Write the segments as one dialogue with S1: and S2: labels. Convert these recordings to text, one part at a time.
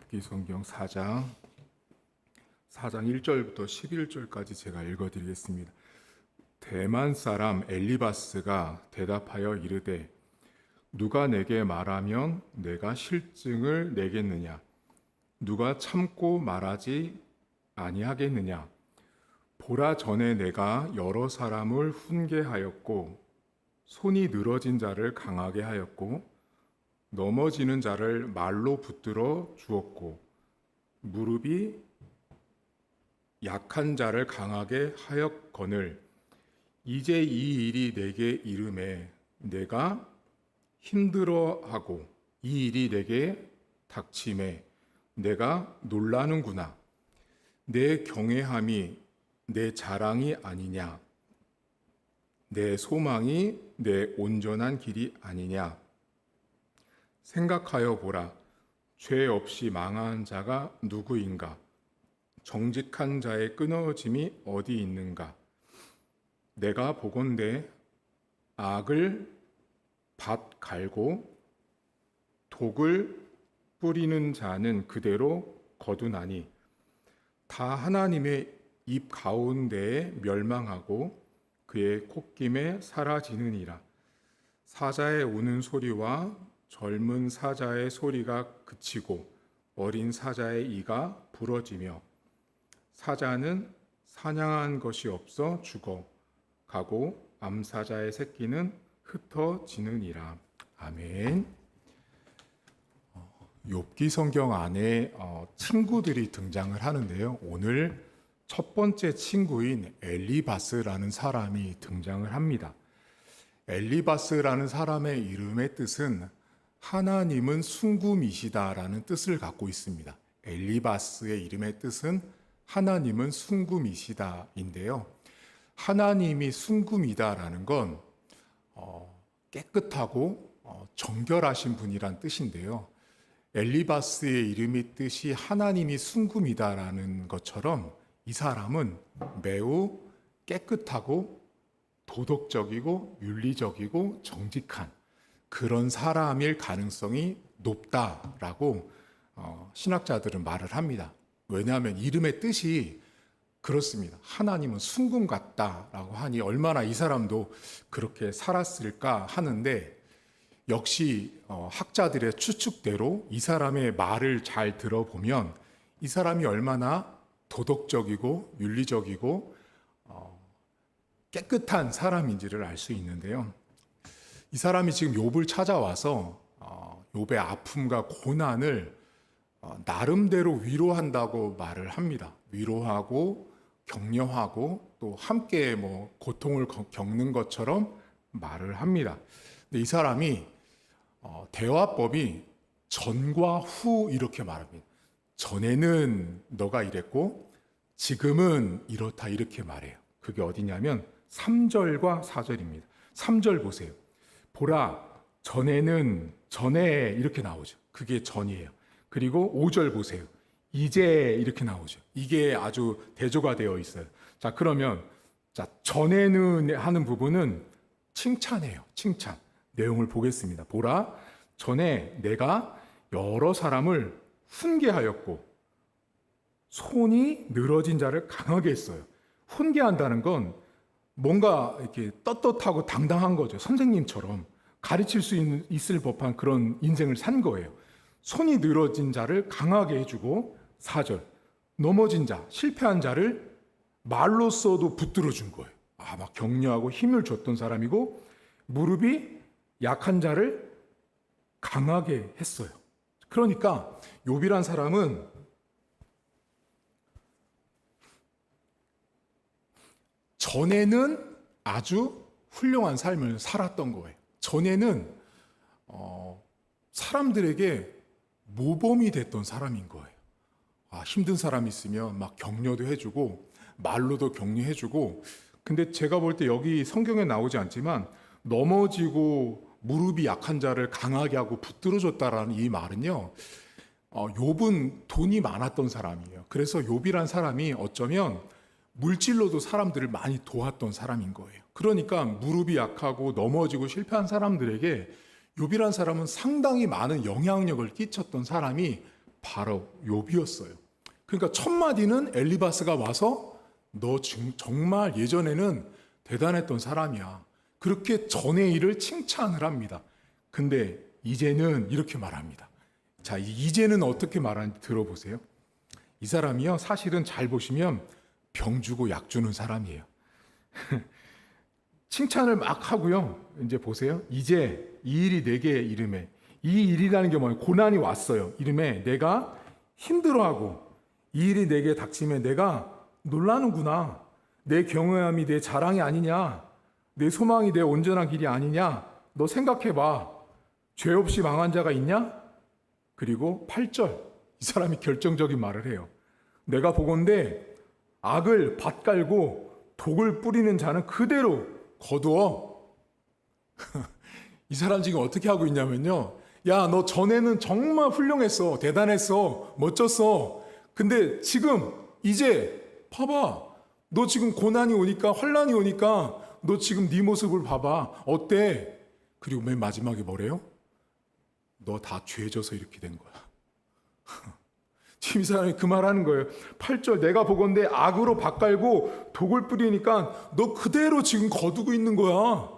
S1: 욥기 성경 4장 1절부터 11절까지 제가 읽어드리겠습니다. 대만 사람 엘리바스가 대답하여 이르되 누가 내게 말하면 내가 실증을 내겠느냐? 누가 참고 말하지 아니하겠느냐? 보라, 전에 내가 여러 사람을 훈계하였고 손이 늘어진 자를 강하게 하였고 넘어지는 자를 말로 붙들어 주었고 무릎이 약한 자를 강하게 하였거늘 이제 이 일이 내게 이름에 내가 힘들어하고 이 일이 내게 닥침에 내가 놀라는구나. 내 경외함이 내 자랑이 아니냐? 내 소망이 내 온전한 길이 아니냐? 생각하여 보라. 죄 없이 망한 자가 누구인가? 정직한 자의 끊어짐이 어디 있는가? 내가 보건대 악을 밭 갈고 독을 뿌리는 자는 그대로 거두나니 다 하나님의 입 가운데에 멸망하고 그의 콧김에 사라지느니라. 사자의 우는 소리와 젊은 사자의 소리가 그치고 어린 사자의 이가 부러지며 사자는 사냥한 것이 없어 죽어 가고 암사자의 새끼는 흩어지느니라. 아멘. 욥기 성경 안에 친구들이 등장을 하는데요. 오늘 첫 번째 친구인 엘리바스라는 사람이 등장을 합니다. 엘리바스라는 사람의 이름의 뜻은 하나님은 순금이시다라는 뜻을 갖고 있습니다. 엘리바스의 이름의 뜻은 하나님은 순금이시다인데요. 하나님이 순금이다라는 건 깨끗하고 정결하신 분이란 뜻인데요. 엘리바스의 이름의 뜻이 하나님이 순금이다라는 것처럼 이 사람은 매우 깨끗하고 도덕적이고 윤리적이고 정직한 그런 사람일 가능성이 높다라고 신학자들은 말을 합니다. 왜냐하면 이름의 뜻이 그렇습니다. 하나님은 순금 같다라고 하니 얼마나 이 사람도 그렇게 살았을까 하는데 역시 학자들의 추측대로 이 사람의 말을 잘 들어보면 이 사람이 얼마나 도덕적이고 윤리적이고 깨끗한 사람인지를 알 수 있는데요. 이 사람이 지금 욥을 찾아와서 욥의 아픔과 고난을 나름대로 위로한다고 말을 합니다. 위로하고 격려하고 또 함께 고통을 겪는 것처럼 말을 합니다. 근데 이 사람이 대화법이 전과 후 이렇게 말합니다. 전에는 너가 이랬고 지금은 이렇다 이렇게 말해요. 그게 어디냐면 3절과 4절입니다. 3절 보세요. 보라, 전에는 전에 이렇게 나오죠. 그게 전이에요. 그리고 5절 보세요. 이제 이렇게 나오죠. 이게 아주 대조가 되어 있어요. 자, 그러면 전에는 하는 부분은 칭찬이에요. 칭찬. 내용을 보겠습니다. 보라, 전에 내가 여러 사람을 훈계하였고 손이 늘어진 자를 강하게 했어요. 훈계한다는 건 뭔가 이렇게 떳떳하고 당당한 거죠. 선생님처럼 가르칠 수 있을 법한 그런 인생을 산 거예요. 손이 늘어진 자를 강하게 해주고 4절 넘어진 자, 실패한 자를 말로써도 붙들어 준 거예요. 막 격려하고 힘을 줬던 사람이고 무릎이 약한 자를 강하게 했어요. 그러니까 욥이란 사람은 전에는 아주 훌륭한 삶을 살았던 거예요. 전에는 사람들에게 모범이 됐던 사람인 거예요. 힘든 사람 있으면 막 격려도 해주고 말로도 격려해주고. 근데 제가 볼 때 여기 성경에 나오지 않지만 넘어지고 무릎이 약한 자를 강하게 하고 붙들어줬다라는 이 말은요, 욥은 돈이 많았던 사람이에요. 그래서 욥이란 사람이 어쩌면 물질로도 사람들을 많이 도왔던 사람인 거예요. 그러니까 무릎이 약하고 넘어지고 실패한 사람들에게 욥이란 사람은 상당히 많은 영향력을 끼쳤던 사람이 바로 욥이었어요. 그러니까 첫 마디는 엘리바스가 와서 너 정말 예전에는 대단했던 사람이야. 그렇게 전의 일을 칭찬을 합니다. 근데 이제는 이렇게 말합니다. 자, 이제는 어떻게 말하는지 들어보세요. 이 사람이요, 사실은 잘 보시면 병 주고 약 주는 사람이에요. 칭찬을 막 하고요. 이제 보세요. 이제 이 일이 내게 이름에, 이 일이라는 게 뭐예요? 고난이 왔어요. 이름에 내가 힘들어하고 이 일이 내게 닥치면 내가 놀라는구나. 내 경외함이 내 자랑이 아니냐? 내 소망이 내 온전한 길이 아니냐? 너 생각해봐. 죄 없이 망한 자가 있냐? 그리고 8절, 이 사람이 결정적인 말을 해요. 내가 보건대 악을 밭갈고 독을 뿌리는 자는 그대로 거두어. 이 사람 지금 어떻게 하고 있냐면요. 야, 너 전에는 정말 훌륭했어. 대단했어. 멋졌어. 근데 지금 이제 봐봐. 너 지금 고난이 오니까, 환난이 오니까 너 지금 네 모습을 봐봐. 어때? 그리고 맨 마지막에 뭐래요? 너 다 죄져서 이렇게 된 거야. 지금 이 사람이 그 말하는 거예요. 8절, 내가 보건대 악으로 밭갈고 독을 뿌리니까 너 그대로 지금 거두고 있는 거야.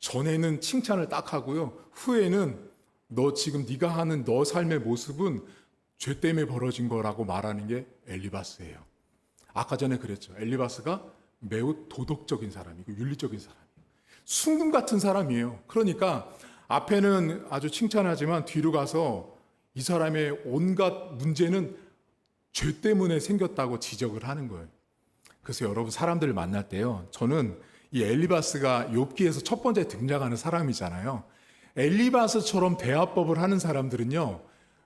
S1: 전에는 칭찬을 딱 하고요. 후에는 너 지금 네가 하는 너 삶의 모습은 죄 때문에 벌어진 거라고 말하는 게 엘리바스예요. 아까 전에 그랬죠. 엘리바스가 매우 도덕적인 사람이고 윤리적인 사람이에요. 순금 같은 사람이에요. 그러니까 앞에는 아주 칭찬하지만 뒤로 가서 이 사람의 온갖 문제는 죄 때문에 생겼다고 지적을 하는 거예요. 그래서 여러분 사람들을 만날 때요. 저는 이 엘리바스가 욥기에서 첫 번째 등장하는 사람이잖아요. 엘리바스처럼 대화법을 하는 사람들은요.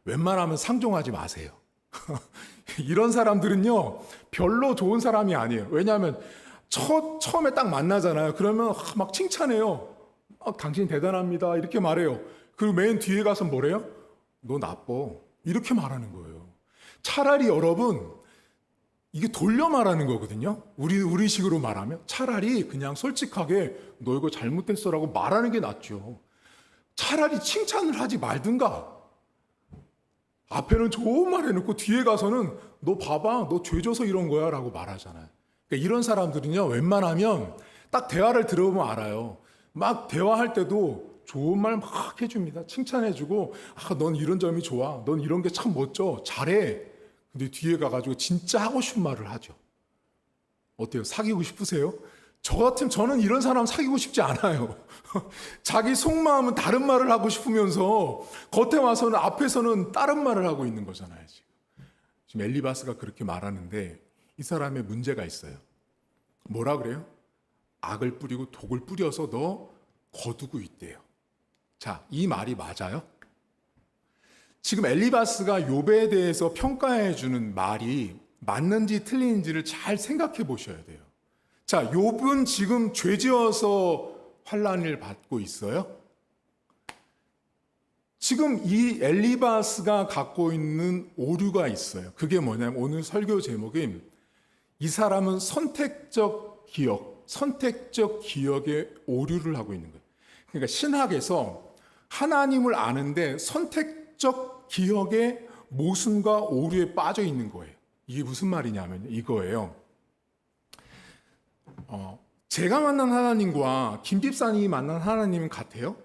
S1: 웬만하면 상종하지 마세요. 이런 사람들은요. 별로 좋은 사람이 아니에요. 왜냐하면 처음에 딱 만나잖아요. 그러면 막 칭찬해요. 당신 대단합니다. 이렇게 말해요. 그리고 맨 뒤에 가서 뭐래요? 너 나빠. 이렇게 말하는 거예요. 차라리 여러분 이게 돌려 말하는 거거든요. 우리식으로 말하면 차라리 그냥 솔직하게 너 이거 잘못했어라고 말하는 게 낫죠. 차라리 칭찬을 하지 말든가. 앞에는 좋은 말 해놓고 뒤에 가서는 너 봐봐, 너 죄져서 이런 거야 라고 말하잖아요. 그러니까 이런 사람들은요, 웬만하면 딱 대화를 들어보면 알아요. 막 대화할 때도 좋은 말 막 해줍니다. 칭찬해주고, 넌 이런 점이 좋아. 넌 이런 게 참 멋져. 잘해. 근데 뒤에 가가지고 진짜 하고 싶은 말을 하죠. 어때요? 사귀고 싶으세요? 저는 이런 사람 사귀고 싶지 않아요. 자기 속마음은 다른 말을 하고 싶으면서 겉에 와서는 앞에서는 다른 말을 하고 있는 거잖아요. 지금 엘리바스가 그렇게 말하는데 이 사람의 문제가 있어요. 뭐라 그래요? 악을 뿌리고 독을 뿌려서 너 거두고 있대요. 자, 이 말이 맞아요? 지금 엘리바스가 욥에 대해서 평가해 주는 말이 맞는지 틀린지를 잘 생각해 보셔야 돼요. 자, 욥은 지금 죄지어서 환난을 받고 있어요? 지금 이 엘리바스가 갖고 있는 오류가 있어요. 그게 뭐냐면 오늘 설교 제목인 이 사람은 선택적 기억에 오류를 하고 있는 거예요. 그러니까 신학에서 하나님을 아는데 선택적 기억의 모순과 오류에 빠져 있는 거예요. 이게 무슨 말이냐면 이거예요. 제가 만난 하나님과 김 집사님이 만난 하나님은 같아요?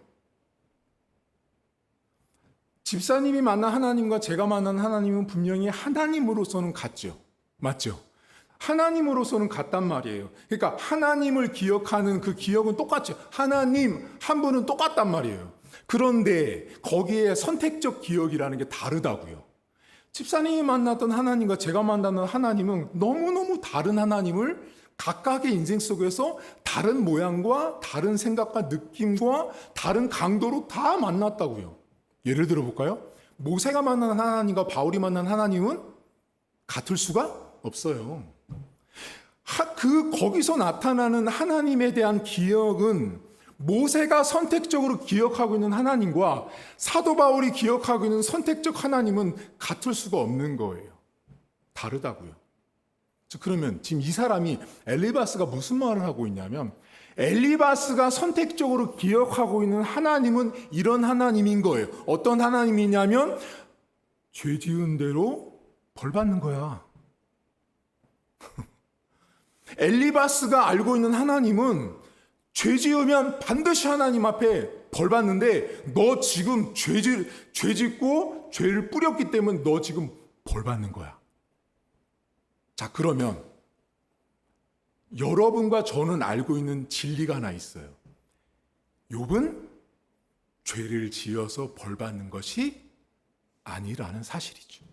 S1: 집사님이 만난 하나님과 제가 만난 하나님은 분명히 하나님으로서는 같죠. 맞죠? 하나님으로서는 같단 말이에요. 그러니까 하나님을 기억하는 그 기억은 똑같죠. 하나님 한 분은 똑같단 말이에요. 그런데 거기에 선택적 기억이라는 게 다르다고요. 집사님이 만났던 하나님과 제가 만나는 하나님은 너무너무 다른 하나님을 각각의 인생 속에서 다른 모양과 다른 생각과 느낌과 다른 강도로 다 만났다고요. 예를 들어 볼까요? 모세가 만난 하나님과 바울이 만난 하나님은 같을 수가 없어요. 거기서 나타나는 하나님에 대한 기억은 모세가 선택적으로 기억하고 있는 하나님과 사도 바울이 기억하고 있는 선택적 하나님은 같을 수가 없는 거예요. 다르다고요. 그러면 지금 이 사람이 엘리바스가 무슨 말을 하고 있냐면 엘리바스가 선택적으로 기억하고 있는 하나님은 이런 하나님인 거예요. 어떤 하나님이냐면 죄 지은 대로 벌 받는 거야. 엘리바스가 알고 있는 하나님은 죄 지으면 반드시 하나님 앞에 벌 받는데 너 지금 죄 짓고 죄를 뿌렸기 때문에 너 지금 벌 받는 거야. 자, 그러면 여러분과 저는 알고 있는 진리가 하나 있어요. 욥은 죄를 지어서 벌 받는 것이 아니라는 사실이죠.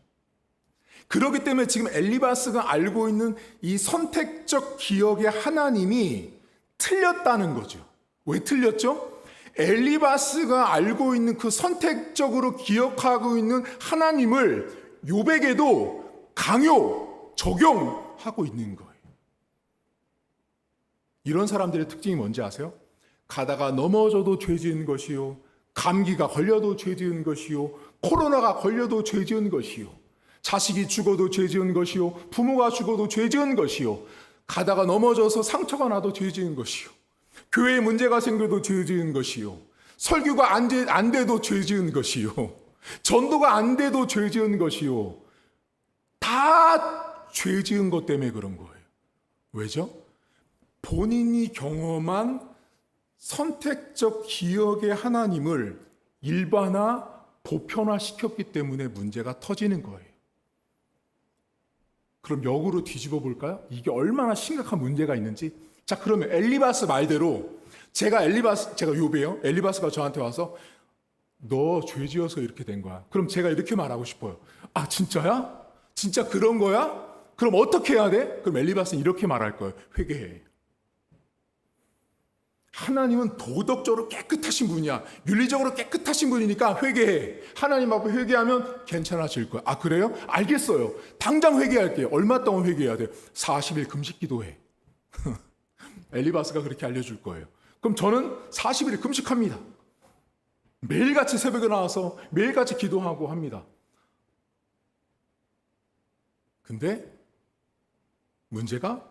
S1: 그렇기 때문에 지금 엘리바스가 알고 있는 이 선택적 기억의 하나님이 틀렸다는 거죠. 왜 틀렸죠? 엘리바스가 알고 있는 그 선택적으로 기억하고 있는 하나님을 욥에게도 적용하고 있는 거예요. 이런 사람들의 특징이 뭔지 아세요? 가다가 넘어져도 죄 지은 것이요, 감기가 걸려도 죄 지은 것이요, 코로나가 걸려도 죄 지은 것이요, 자식이 죽어도 죄 지은 것이요, 부모가 죽어도 죄 지은 것이요, 가다가 넘어져서 상처가 나도 죄 지은 것이요, 교회에 문제가 생겨도 죄 지은 것이요, 설교가 안 돼도 죄 지은 것이요, 전도가 안 돼도 죄 지은 것이요, 다 죄 지은 것 때문에 그런 거예요. 왜죠? 본인이 경험한 선택적 기억의 하나님을 일반화, 보편화시켰기 때문에 문제가 터지는 거예요. 그럼 역으로 뒤집어 볼까요? 이게 얼마나 심각한 문제가 있는지. 자, 그러면 엘리바스 말대로 제가 욥이에요. 엘리바스가 저한테 와서 너 죄 지어서 이렇게 된 거야. 그럼 제가 이렇게 말하고 싶어요. 아, 진짜야? 진짜 그런 거야? 그럼 어떻게 해야 돼? 그럼 엘리바스는 이렇게 말할 거예요. 회개해. 하나님은 도덕적으로 깨끗하신 분이야. 윤리적으로 깨끗하신 분이니까 회개해. 하나님 앞에 회개하면 괜찮아질 거야. 아, 그래요? 알겠어요. 당장 회개할게요. 얼마 동안 회개해야 돼요? 40일 금식 기도해. 엘리바스가 그렇게 알려줄 거예요. 그럼 저는 40일 금식합니다. 매일같이 새벽에 나와서 매일같이 기도하고 합니다. 근데 문제가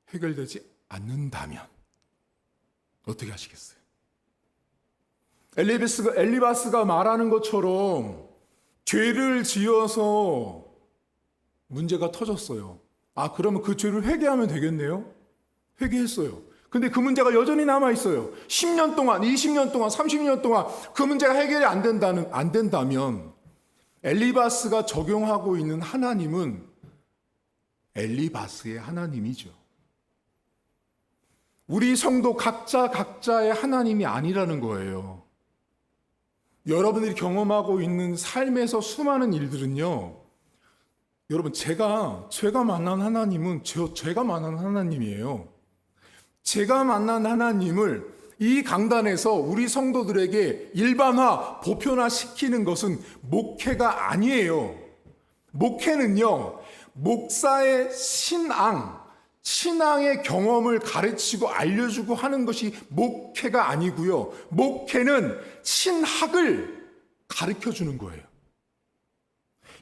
S1: 해결되지 않는다면 어떻게 하시겠어요? 엘리바스가 말하는 것처럼 죄를 지어서 문제가 터졌어요. 아, 그러면 그 죄를 회개하면 되겠네요? 회개했어요. 근데 그 문제가 여전히 남아있어요. 10년 동안, 20년 동안, 30년 동안 그 문제가 해결이 안 된다면 엘리바스가 적용하고 있는 하나님은 엘리바스의 하나님이죠. 우리 성도 각자의 하나님이 아니라는 거예요. 여러분들이 경험하고 있는 삶에서 수많은 일들은요, 여러분, 제가 만난 하나님은 제가 만난 하나님이에요. 제가 만난 하나님을 이 강단에서 우리 성도들에게 일반화, 보편화시키는 것은 목회가 아니에요. 목회는요, 목사의 신앙의 경험을 가르치고 알려주고 하는 것이 목회가 아니고요. 목회는 신학을 가르쳐주는 거예요.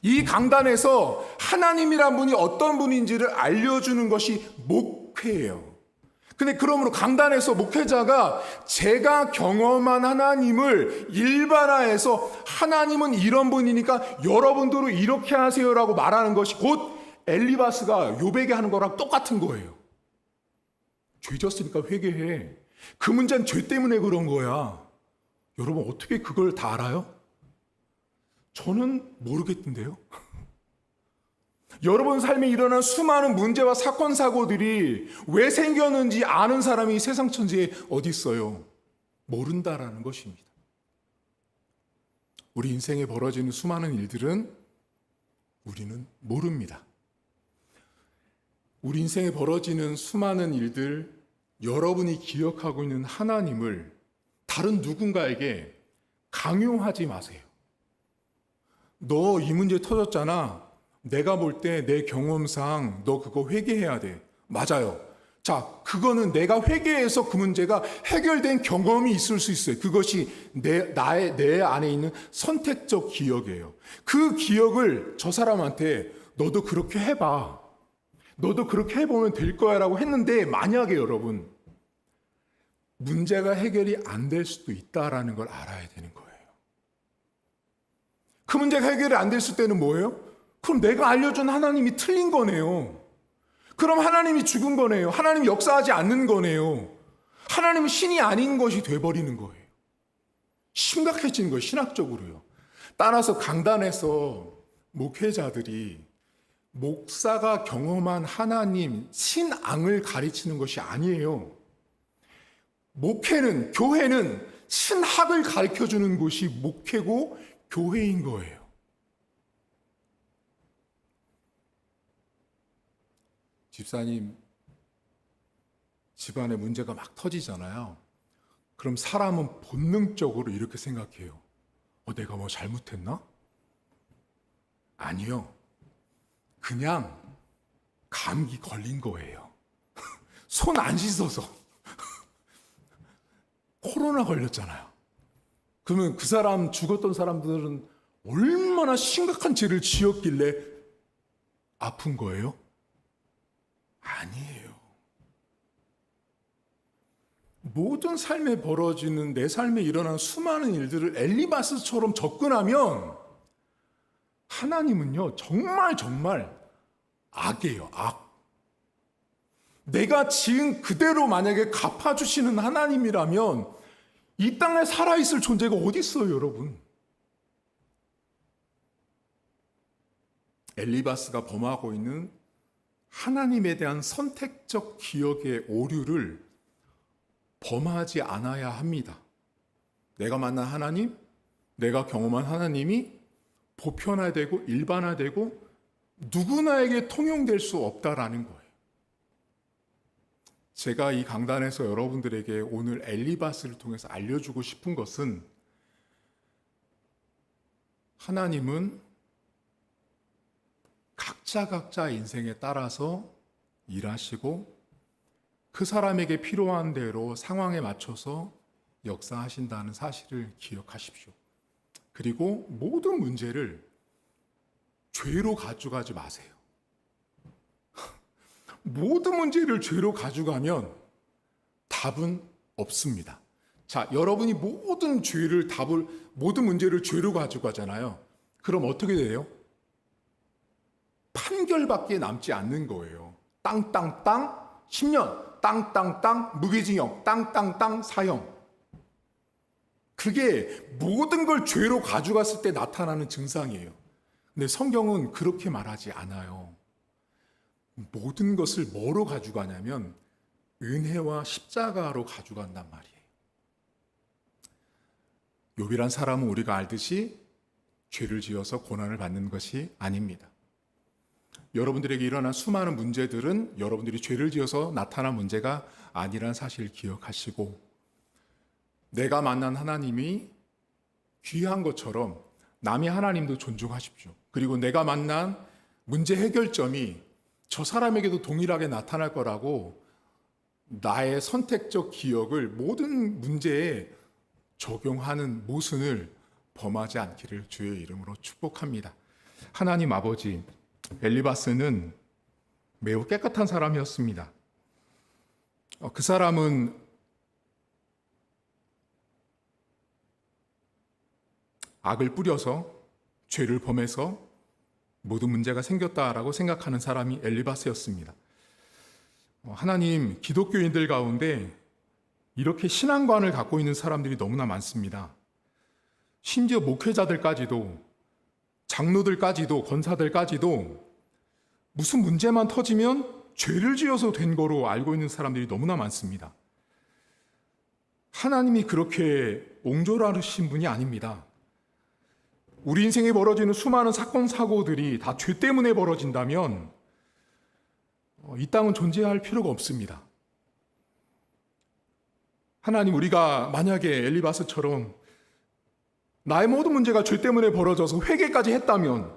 S1: 이 강단에서 하나님이란 분이 어떤 분인지를 알려주는 것이 목회예요. 근데 그러므로 강단에서 목회자가 제가 경험한 하나님을 일반화해서 하나님은 이런 분이니까 여러분들은 이렇게 하세요라고 말하는 것이 곧 엘리바스가 욥에게 하는 거랑 똑같은 거예요. 죄 졌으니까 회개해. 그 문제는 죄 때문에 그런 거야. 여러분, 어떻게 그걸 다 알아요? 저는 모르겠던데요. 여러분 삶에 일어난 수많은 문제와 사건, 사고들이 왜 생겼는지 아는 사람이 세상 천지에 어디 있어요? 모른다라는 것입니다. 우리 인생에 벌어지는 수많은 일들은 우리는 모릅니다. 우리 인생에 벌어지는 수많은 일들, 여러분이 기억하고 있는 하나님을 다른 누군가에게 강요하지 마세요. 너 이 문제 터졌잖아. 내가 볼 때 내 경험상 너 그거 회개해야 돼. 맞아요. 자, 그거는 내가 회개해서 그 문제가 해결된 경험이 있을 수 있어요. 그것이 내 안에 있는 선택적 기억이에요. 그 기억을 저 사람한테 너도 그렇게 해봐. 너도 그렇게 해보면 될 거야 라고 했는데, 만약에 여러분 문제가 해결이 안 될 수도 있다라는 걸 알아야 되는 거예요. 그 문제가 해결이 안 됐을 때는 뭐예요? 그럼 내가 알려준 하나님이 틀린 거네요. 그럼 하나님이 죽은 거네요. 하나님이 역사하지 않는 거네요. 하나님은 신이 아닌 것이 돼버리는 거예요. 심각해지는 거예요. 신학적으로요. 따라서 강단에서 목회자들이 목사가 경험한 하나님, 신앙을 가르치는 것이 아니에요. 목회는, 교회는 신학을 가르쳐주는 곳이 목회고 교회인 거예요. 집사님, 집안에 문제가 막 터지잖아요. 그럼 사람은 본능적으로 이렇게 생각해요. 내가 뭐 잘못했나? 아니요. 그냥 감기 걸린 거예요. 손 안 씻어서. 코로나 걸렸잖아요. 그러면 그 사람, 죽었던 사람들은 얼마나 심각한 죄를 지었길래 아픈 거예요? 아니에요. 모든 삶에 벌어지는, 내 삶에 일어나는 수많은 일들을 엘리바스처럼 접근하면 하나님은요, 정말 악이에요. 악. 내가 지은 그대로 만약에 갚아주시는 하나님이라면 이 땅에 살아있을 존재가 어디 있어요, 여러분? 엘리바스가 범하고 있는 하나님에 대한 선택적 기억의 오류를 범하지 않아야 합니다. 내가 만난 하나님, 내가 경험한 하나님이 보편화되고 일반화되고 누구나에게 통용될 수 없다라는 거예요. 제가 이 강단에서 여러분들에게 오늘 엘리바스를 통해서 알려주고 싶은 것은 하나님은 각자 인생에 따라서 일하시고 그 사람에게 필요한 대로 상황에 맞춰서 역사하신다는 사실을 기억하십시오. 그리고 모든 문제를 죄로 가져가지 마세요. 모든 문제를 죄로 가져가면 답은 없습니다. 자, 여러분이 모든 문제를 죄로 가져가잖아요. 그럼 어떻게 돼요? 판결밖에 남지 않는 거예요. 땅땅땅 10년, 땅땅땅 무기징역, 땅땅땅 사형. 그게 모든 걸 죄로 가져갔을 때 나타나는 증상이에요. 근데 성경은 그렇게 말하지 않아요. 모든 것을 뭐로 가져가냐면 은혜와 십자가로 가져간단 말이에요. 욥이란 사람은 우리가 알듯이 죄를 지어서 고난을 받는 것이 아닙니다. 여러분들에게 일어난 수많은 문제들은 여러분들이 죄를 지어서 나타난 문제가 아니란 사실을 기억하시고, 내가 만난 하나님이 귀한 것처럼 남의 하나님도 존중하십시오. 그리고 내가 만난 문제 해결점이 저 사람에게도 동일하게 나타날 거라고 나의 선택적 기억을 모든 문제에 적용하는 모순을 범하지 않기를 주의 이름으로 축복합니다. 하나님 아버지, 엘리바스는 매우 깨끗한 사람이었습니다. 그 사람은 악을 뿌려서 죄를 범해서 모든 문제가 생겼다라고 생각하는 사람이 엘리바스였습니다. 하나님, 기독교인들 가운데 이렇게 신앙관을 갖고 있는 사람들이 너무나 많습니다. 심지어 목회자들까지도, 장로들까지도, 권사들까지도 무슨 문제만 터지면 죄를 지어서 된 거로 알고 있는 사람들이 너무나 많습니다. 하나님이 그렇게 옹졸하신 분이 아닙니다. 우리 인생에 벌어지는 수많은 사건, 사고들이 다 죄 때문에 벌어진다면 이 땅은 존재할 필요가 없습니다. 하나님, 우리가 만약에 엘리바스처럼 나의 모든 문제가 죄 때문에 벌어져서 회개까지 했다면,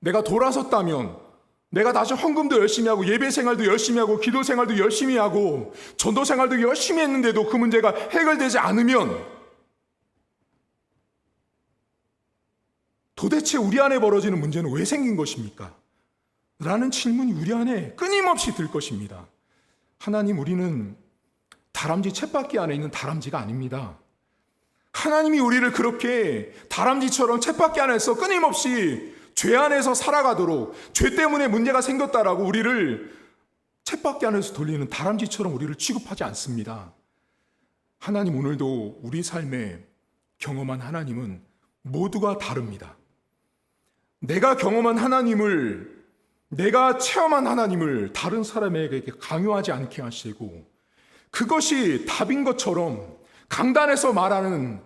S1: 내가 돌아섰다면, 내가 다시 헌금도 열심히 하고 예배 생활도 열심히 하고 기도 생활도 열심히 하고 전도 생활도 열심히 했는데도 그 문제가 해결되지 않으면 도대체 우리 안에 벌어지는 문제는 왜 생긴 것입니까? 라는 질문이 우리 안에 끊임없이 들 것입니다. 하나님, 우리는 다람쥐 쳇바퀴 안에 있는 다람쥐가 아닙니다. 하나님이 우리를 그렇게 다람쥐처럼 쳇바퀴 안에서 끊임없이 죄 안에서 살아가도록, 죄 때문에 문제가 생겼다라고 우리를 쳇바퀴 안에서 돌리는 다람쥐처럼 우리를 취급하지 않습니다. 하나님 오늘도 우리 삶에 경험한 하나님은 모두가 다릅니다. 내가 경험한 하나님을, 내가 체험한 하나님을 다른 사람에게 강요하지 않게 하시고, 그것이 답인 것처럼 강단에서 말하는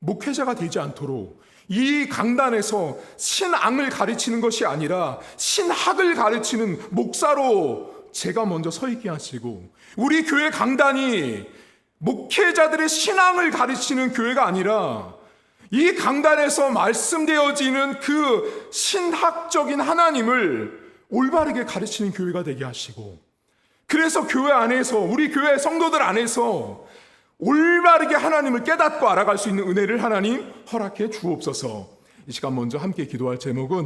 S1: 목회자가 되지 않도록, 이 강단에서 신앙을 가르치는 것이 아니라 신학을 가르치는 목사로 제가 먼저 서 있게 하시고, 우리 교회 강단이 목회자들의 신앙을 가르치는 교회가 아니라 이 강단에서 말씀되어지는 그 신학적인 하나님을 올바르게 가르치는 교회가 되게 하시고, 그래서 교회 안에서, 우리 교회 성도들 안에서 올바르게 하나님을 깨닫고 알아갈 수 있는 은혜를 하나님 허락해 주옵소서. 이 시간 먼저 함께 기도할 제목은